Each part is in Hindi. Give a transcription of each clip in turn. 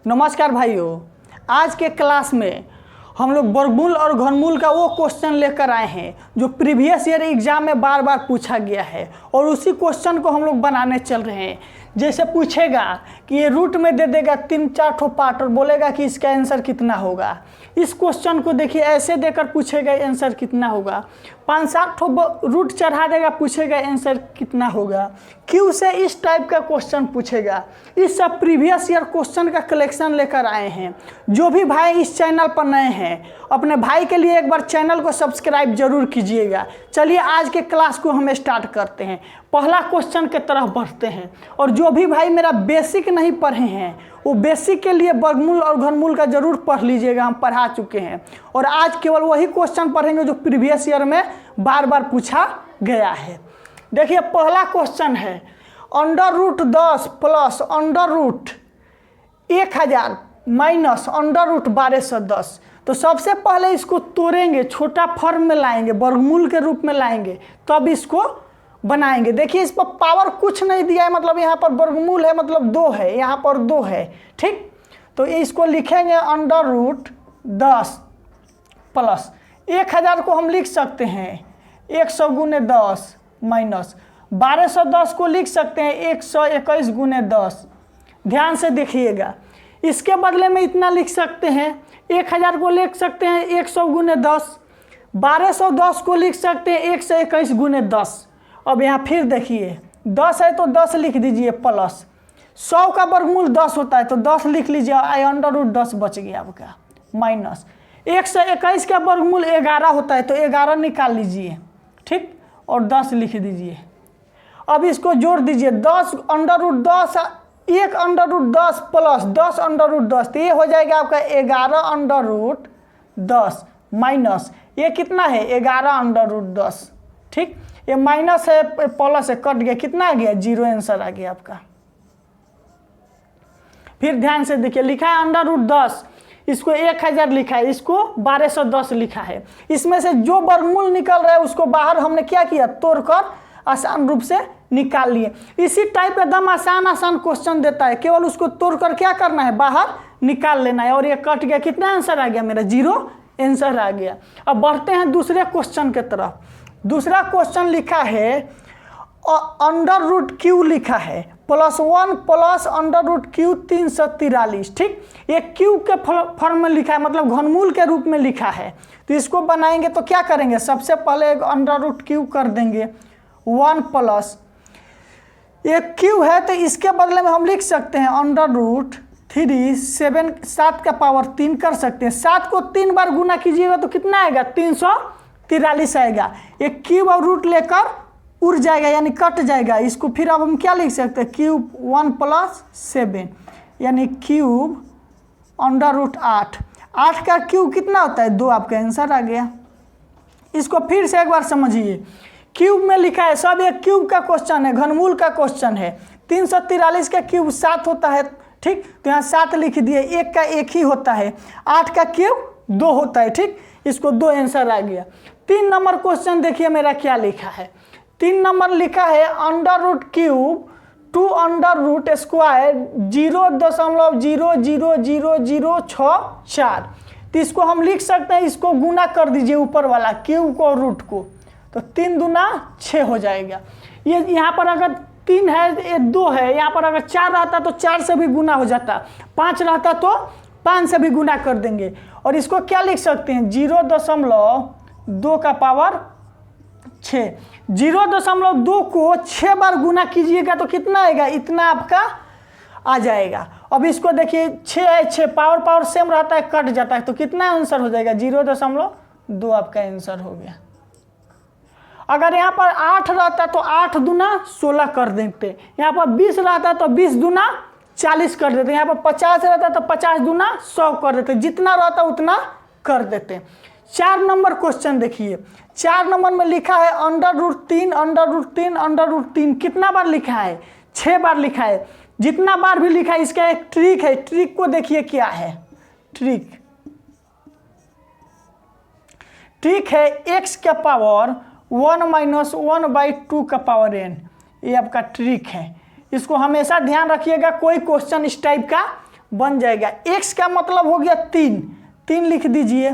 नमस्कार भाइयों, आज के क्लास में हम लोग वर्गमूल और घनमूल का वो क्वेश्चन लेकर आए हैं जो प्रीवियस ईयर एग्जाम में बार बार पूछा गया है और उसी क्वेश्चन को हम लोग बनाने चल रहे हैं। जैसे पूछेगा कि ये रूट में दे देगा 3-4 ठो पार्ट और बोलेगा कि इसका आंसर कितना होगा। इस क्वेश्चन को देखिए, ऐसे देकर पूछेगा आंसर कितना होगा। 5-7 ठो रूट चढ़ा देगा, पूछेगा आंसर कितना होगा। क्यों से इस टाइप का क्वेश्चन पूछेगा। इस सब प्रीवियस ईयर क्वेश्चन का कलेक्शन लेकर आए हैं। जो भी भाई इस चैनल पर नए हैं, अपने भाई के लिए एक बार चैनल को सब्सक्राइब जरूर कीजिएगा। चलिए आज के क्लास को हम स्टार्ट करते हैं। पहला क्वेश्चन के तरफ बढ़ते हैं। और जो भी भाई मेरा बेसिक नहीं पढ़े हैं वो बेसिक के लिए वर्गमूल और घनमूल का जरूर पढ़ लीजिएगा, हम पढ़ा चुके हैं। और आज केवल वही क्वेश्चन पढ़ेंगे जो प्रीवियस ईयर में बार बार पूछा गया है। देखिए पहला क्वेश्चन है √10 प्लस √1000 माइनस √1210। तो सबसे पहले इसको तोड़ेंगे, छोटा फॉर्म में लाएंगे, वर्गमूल के रूप में लाएंगे, तब इसको बनाएंगे। देखिए इस पर पावर कुछ नहीं दिया है, मतलब यहाँ पर वर्गमूल है, मतलब 2 है, यहाँ पर 2 है। ठीक, तो इसको लिखेंगे √10 प्लस 1000 को हम लिख सकते हैं 100 × 10 माइनस 1210 को लिख सकते हैं 121 × 10। ध्यान से देखिएगा, इसके बदले में इतना लिख सकते हैं। 1000 को लिख सकते हैं 100 × 10, 1210 को लिख सकते हैं 121 × 10। अब यहाँ फिर देखिए 10 है तो 10 लिख दीजिए प्लस 100 का वर्गमूल 10 होता है तो 10 लिख लीजिए, √10 बच गया आपका, माइनस 121 का वर्गमूल 11 होता है तो 11 निकाल लीजिए। ठीक, और 10 लिख दीजिए। अब इसको जोड़ दीजिए, 10 √10 1 √10 प्लस 10 √10, तो ये हो जाएगा आपका 11 √10 माइनस ये कितना है 11 √10। ठीक, ये माइनस है प्लस है, कट गया, कितना आ गया 0 आंसर आ गया आपका। फिर ध्यान से देखिए, लिखा है √10, इसको 1000 लिखा है, इसको 1210 लिखा है। इसमें से जो वर्गमूल निकल रहा है उसको बाहर हमने क्या किया, तोड़कर आसान रूप से निकाल लिए। इसी टाइप का एकदम आसान क्वेश्चन देता है, केवल उसको तोड़कर क्या करना है, बाहर निकाल लेना है। और ये कट गया, कितना आंसर आ गया मेरा 0 आंसर आ गया। अब बढ़ते हैं दूसरे क्वेश्चन के तरफ। दूसरा क्वेश्चन लिखा है √Q लिखा है +1 प्लस √Q 343। ठीक, ये Q के फॉर्म में लिखा है, मतलब घनमूल के रूप में लिखा है। तो इसको बनाएंगे तो क्या करेंगे, सबसे पहले एक √Q कर देंगे 1 प्लस ये Q है तो इसके बदले में हम लिख सकते हैं √3 7 का पावर 3 कर सकते हैं। 7 को 3 बार गुना कीजिएगा तो कितना आएगा 343 आएगा। ये क्यूब और रूट लेकर उड़ जाएगा, यानी कट जाएगा। इसको फिर अब हम क्या लिख सकते हैं, क्यूब 1 + 7 यानी क्यूब √8। 8 का क्यूब कितना होता है 2, आपका आंसर आ गया। इसको फिर से एक बार समझिए, क्यूब में लिखा है, सब एक क्यूब का क्वेश्चन है, घनमूल का क्वेश्चन है। 343 का क्यूब 7 होता है। ठीक, तो यहाँ 7 लिख दिए, 1 का 1 ही होता है। 8 का क्यूब 2 होता है। ठीक, इसको 2 आंसर आ गया। 3 नंबर क्वेश्चन देखिए मेरा क्या लिखा है। 3 नंबर लिखा है √3 2 √² 0.0000064। तो इसको हम लिख सकते हैं, इसको गुना कर दीजिए ऊपर वाला क्यूब को और रूट को, तो 3 दूना 6 हो जाएगा। ये यहाँ पर अगर 3 है, ये 2 है, यहाँ पर अगर 4 रहता तो 4 से भी गुना हो जाता, 5 रहता तो 5 से भी गुना कर देंगे। और इसको क्या लिख सकते हैं 0.2 का पावर 6। 0.2 को 6 बार गुना कीजिएगा तो कितना आएगा, इतना आपका आ जाएगा। अब इसको देखिए 6 है, 6 पावर सेम रहता है, कट जाता है, तो कितना आंसर हो जाएगा 0.2 आपका आंसर हो गया। अगर यहाँ पर 8 रहता तो 8 दूना 16 कर देते, यहाँ पर 20 रहता तो 20 दूना 40 कर देते, यहाँ पर 50 रहता तो 50 दूना 100 कर देते, जितना रहता उतना कर देते। 4 नंबर क्वेश्चन देखिए, 4 नंबर में लिखा है √3 कितना बार लिखा है 6 बार लिखा है। जितना बार भी लिखा है इसका एक ट्रिक है, ट्रिक को देखिए क्या है। ट्रिक है x का पावर 1 - 1/2 का पावर n, ये आपका ट्रिक है। इसको हमेशा ध्यान रखिएगा, कोई क्वेश्चन इस टाइप का बन जाएगा। x का मतलब हो गया 3, 3 लिख दीजिए।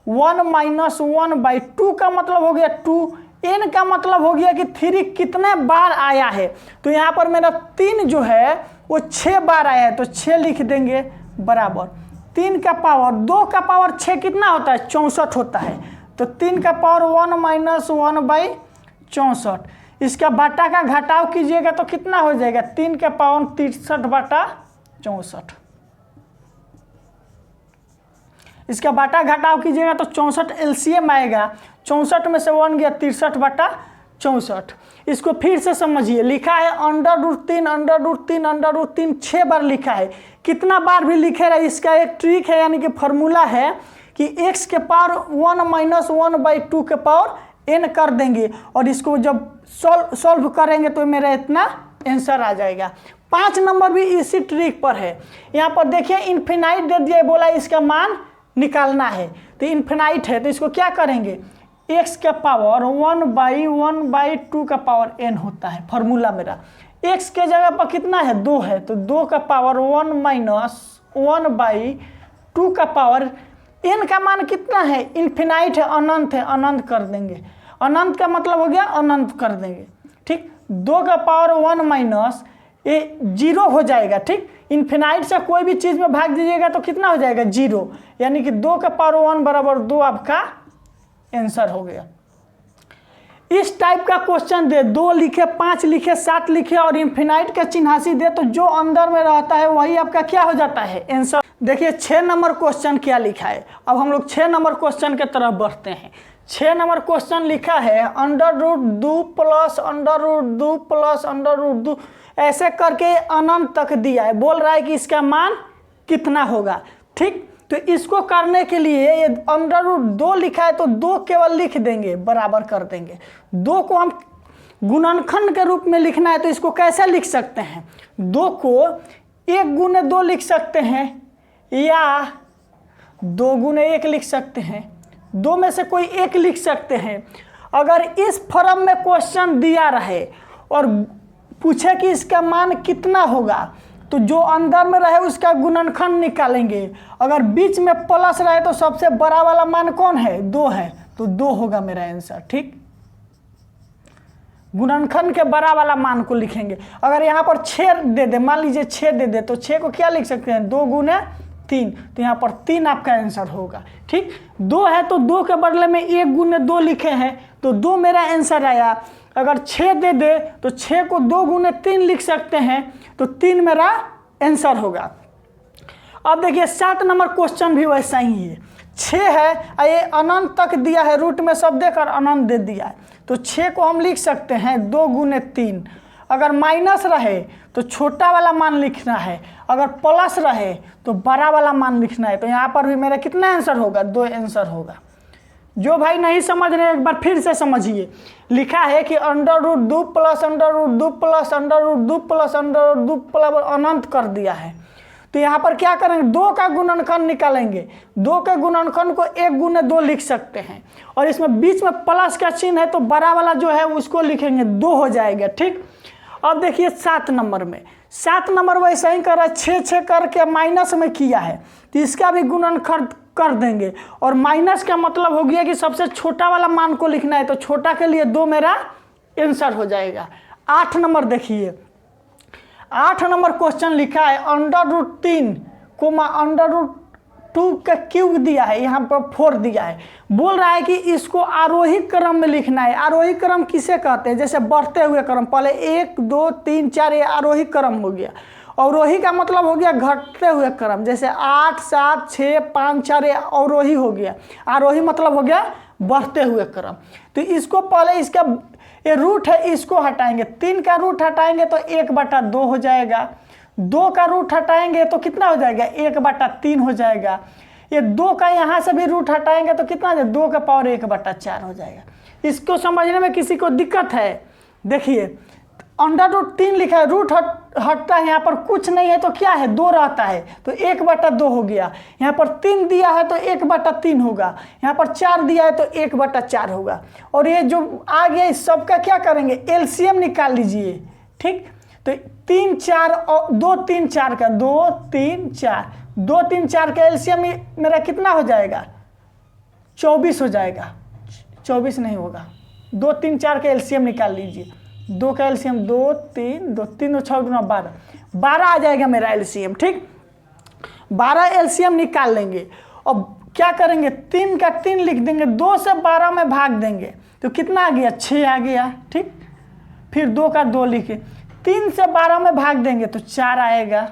1 - 1/2 का मतलब हो गया 2। n का मतलब हो गया कि 3 कितने बार आया है, तो यहाँ पर मेरा 3 जो है वो 6 बार आया है, तो 6 लिख देंगे बराबर 3 का पावर 2 का पावर 6 कितना होता है, 64 होता है। तो 3 का पावर 1 - 1/64। इसका बाटा का घटाव कीजिएगा तो कितना हो जाएगा, 3 का पावर 63/64। इसका बाटा घटाव कीजिएगा तो 64 एलसीएम आएगा। 64 में से 1 गया 63/64। इसको फिर से समझिए, लिखा है √3 √3 √3 6 बार लिखा है। कितना बार भी लिखे रहे, इसका एक ट्रिक है, यानी कि फॉर्मूला है कि x के पावर 1 - 1/2 के पावर n कर देंगे और इसको जब सॉल्व करेंगे तो मेरा इतना आंसर आ जाएगा। 5 नंबर भी इसी ट्रिक पर है। यहाँ पर देखिए इन्फिनाइट दे दिया, बोला इसका मान निकालना है, तो इन्फिनाइट है तो इसको क्या करेंगे, x का पावर 1/1/2 का पावर n होता है फॉर्मूला मेरा। x के जगह पर कितना है, 2 है, तो 2 का पावर 1 - 1/2 का पावर n का मान कितना है, इन्फिनाइट है, अनंत है, अनंत कर देंगे। अनंत का मतलब हो गया अनंत कर देंगे, ठीक। 2 का पावर 1 - ये 0 हो जाएगा, ठीक। इन्फिनाइट से कोई भी चीज़ में भाग दीजिएगा तो कितना हो जाएगा, 0, यानी कि 2 का पावर 1 बराबर 2 आपका आंसर हो गया। इस टाइप का क्वेश्चन दे, 2 लिखे, 5 लिखे, 7 लिखे और इन्फिनाइट का चिन्हासी दे, तो जो अंदर में रहता है वही आपका क्या हो जाता है, आंसर। देखिए 6 नंबर क्वेश्चन क्या लिखा है। अब हम लोग 6 नंबर क्वेश्चन के तरफ बढ़ते हैं। 6 नंबर क्वेश्चन लिखा है √2 + √2 + √2 ऐसे करके अनंत तक दिया है। बोल रहा है कि इसका मान कितना होगा, ठीक। तो इसको करने के लिए ये √2 लिखा है तो 2 केवल लिख देंगे, बराबर कर देंगे। 2 को हम गुणनखंड के रूप में लिखना है तो इसको कैसे लिख सकते हैं, 2 को 1 × 2 लिख सकते हैं या 2 × 1 लिख सकते हैं। 2 में से कोई एक लिख सकते हैं। अगर इस फॉर्म में क्वेश्चन दिया रहे और पूछे कि इसका मान कितना होगा, तो जो अंदर में रहे उसका गुणनखंड निकालेंगे। अगर बीच में प्लस रहे तो सबसे बड़ा वाला मान कौन है, 2 है, तो 2 होगा मेरा आंसर, ठीक। गुणनखंड के बड़ा वाला मान को लिखेंगे। अगर यहाँ पर 6 दे दे, मान लीजिए 6 दे दे, तो 6 को क्या लिख सकते हैं, 2 × 3, तो यहाँ पर 3 आपका आंसर होगा, ठीक। 2 है तो 2 के बदले में 1 × 2 लिखे हैं तो 2 मेरा आंसर आया। अगर 6 दे दे तो 6 को 2 × 3 लिख सकते हैं तो 3 मेरा आंसर होगा। अब देखिए 7 नंबर क्वेश्चन भी वैसा ही है। 6 है, ये अनंत तक दिया है, रूट में सब देकर अनंत दे दिया है, तो 6 को हम लिख सकते हैं 2 × 3। अगर माइनस रहे तो छोटा वाला मान लिखना है, अगर प्लस रहे तो बड़ा वाला मान लिखना है। तो यहाँ पर भी मेरा कितना आंसर होगा, 2 आंसर होगा। जो भाई नहीं समझ रहे एक बार फिर से समझिए। लिखा है कि √2 + √2 + √2 + √2 अनंत कर दिया है, तो यहाँ पर क्या करेंगे, 2 का गुणनखंड निकालेंगे। 2 के गुणनखंड को 1 × 2 लिख सकते हैं और इसमें बीच में प्लस का चिन्ह है तो बड़ा वाला जो है उसको लिखेंगे, 2 हो जाएगा, ठीक। अब देखिए 7 नंबर में, 7 नंबर वैसा ही कर रहा है, 6 करके माइनस में किया है तो इसका भी गुणनखंड कर देंगे और माइनस का मतलब हो गया कि सबसे छोटा वाला मान को लिखना है, तो छोटा के लिए 2 मेरा आंसर हो जाएगा। 8 नंबर देखिए, 8 नंबर क्वेश्चन लिखा है √3, √2 का क्यूब दिया है, यहाँ पर 4 दिया है। बोल रहा है कि इसको आरोही क्रम में लिखना है। आरोही क्रम किसे कहते हैं, जैसे बढ़ते हुए क्रम, पहले 1 2 3 4 ये आरोही क्रम हो गया। अवरोही का मतलब हो गया घटते हुए क्रम, जैसे 8 7 6 5 4 ये अवरोही हो गया। आरोही मतलब हो गया बढ़ते हुए क्रम। तो इसको पहले इसका ये रूट है, इसको हटाएंगे, 3 का रूट हटाएंगे तो 1/2 हो जाएगा। 2 का रूट हटाएंगे तो कितना हो जाएगा, 1/3 हो जाएगा। ये 2 का यहाँ से भी रूट हटाएंगे तो कितना हो जाएगा, 2 का पावर 1/4 हो जाएगा। इसको समझने में किसी को दिक्कत है, देखिए √3 लिखा है, रूट हटता है, यहाँ पर कुछ नहीं है तो क्या है, 2 रहता है तो 1/2 हो गया। यहाँ पर 3 दिया है तो 1/3 होगा, यहाँ पर 4 दिया है तो 1/4 होगा। और ये जो आ गया इस सबका क्या करेंगे, एलसीएम निकाल लीजिए, ठीक। तो 3 4 और 2 3 4 का 2 3 4 2 3 4 का एलसीएम मेरा कितना हो जाएगा? 24 हो जाएगा। 24 नहीं होगा, 2 3 4 का एलसीएम निकाल लीजिए। 2 का एलसीएम 2 3 2 3 2 6 गुना 12 12 आ जाएगा मेरा एलसीएम। ठीक, 12 एलसीएम निकाल लेंगे। अब क्या करेंगे? 3 का 3 लिख देंगे, 2 से 12 में भाग देंगे तो कितना आ गया? 6 आ गया। ठीक, फिर 2 का 2 लिखे, 3 से 12 में भाग देंगे तो 4 आएगा।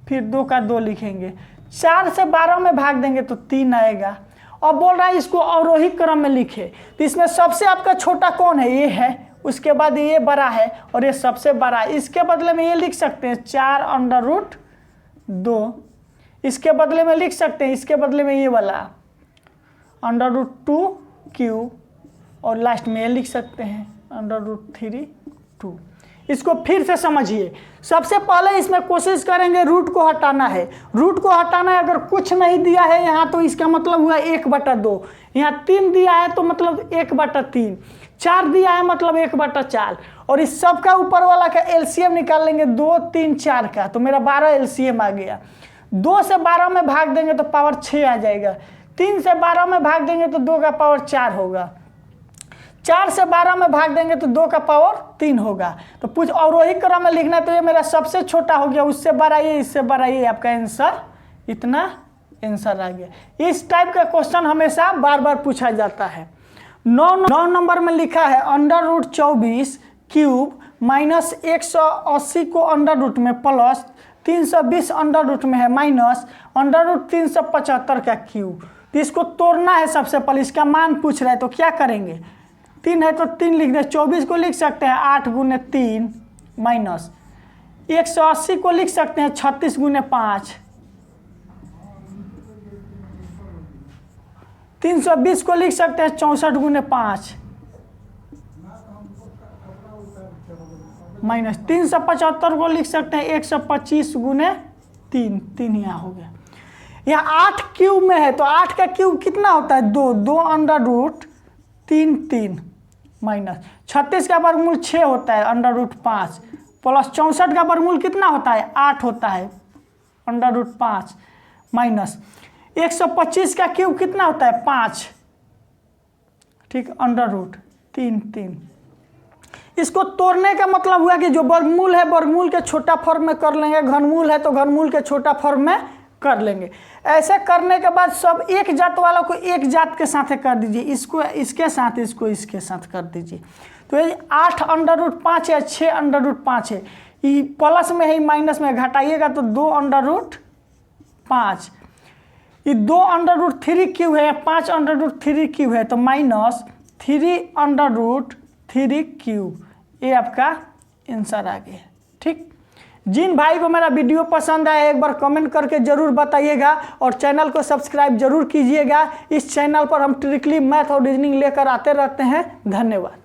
फिर 2 का 2 लिखेंगे, 4 से 12 में भाग देंगे तो 3 आएगा। और बोल रहा है इसको अवरोही क्रम में लिखे, तो इसमें सबसे आपका छोटा कौन है? ये है, उसके बाद ये बड़ा है और ये सबसे बड़ा है। इसके बदले में ये लिख सकते हैं 4√2, इसके बदले में लिख सकते हैं, इसके बदले में ये वाला √2 और लास्ट में ये लिख सकते हैं √3 2। इसको फिर से समझिए। सबसे पहले इसमें कोशिश करेंगे रूट को हटाना है। रूट को हटाना है, अगर कुछ नहीं दिया है यहाँ तो इसका मतलब हुआ 1/2। यहाँ 3 दिया है तो मतलब 1/3। 4 दिया है मतलब 1/4। और इस सब का ऊपर वाला का एलसीएम निकाल लेंगे 2 3 4 का, तो मेरा 12 एलसीएम आ गया। 2 से 12 में भाग देंगे तो पावर 6 आ जाएगा। 3 से 12 में भाग देंगे तो 2 का पावर 4 होगा। 4 से 12 में भाग देंगे तो 2 का पावर 3 होगा। तो कुछ अवरोही क्रम में लिखना, तो ये मेरा सबसे छोटा हो गया, उससे बड़ा ये, इससे बड़ा ये, आपका आंसर इतना आंसर आ गया। इस टाइप का क्वेश्चन हमेशा बार बार पूछा जाता है। 9 नंबर में लिखा है √24³ माइनस 180 को अंडर रूट में प्लस 320 अंडर रूट में है माइनस √375 का क्यूब। तो इसको तोड़ना है सबसे पहले, इसका मान पूछ रहा है तो क्या करेंगे? 3 है तो 3 लिख दें, 24 को लिख सकते हैं 8 × 3 माइनस 180 को लिख सकते हैं 36 × 5, 320 को लिख सकते हैं 64 × 5 माइनस 375 को लिख सकते हैं 125 × 3, 3 यहाँ हो गया। यहाँ 8 क्यूब में है तो 8 का क्यूब कितना होता है? 2 2 √3 3 माइनस 36 का वर्गमूल 6 होता है √5 प्लस 64 का वर्गमूल कितना होता है? 8 होता है √5 माइनस 125 का क्यूब कितना होता है? 5। ठीक, √3 3। इसको तोड़ने का मतलब हुआ कि जो वर्गमूल है वर्गमूल के छोटा फॉर्म में कर लेंगे, घनमूल है तो घनमूल के छोटा फॉर्म में कर लेंगे। ऐसे करने के बाद सब एक जात वालों को एक जात के साथ कर दीजिए, इसको इसके साथ, इसको इसके साथ कर दीजिए। तो ये 8 √5 है, 6 √5 है, ये प्लस में है माइनस में, घटाइएगा तो 2 √5, ये 2 √3³ है, 5 √3³ है तो माइनस 3 √3³। ये आपका आंसर आ गया। ठीक, जिन भाई को मेरा वीडियो पसंद आया एक बार कमेंट करके ज़रूर बताइएगा और चैनल को सब्सक्राइब जरूर कीजिएगा। इस चैनल पर हम ट्रिकली मैथ और रीजनिंग लेकर आते रहते हैं। धन्यवाद।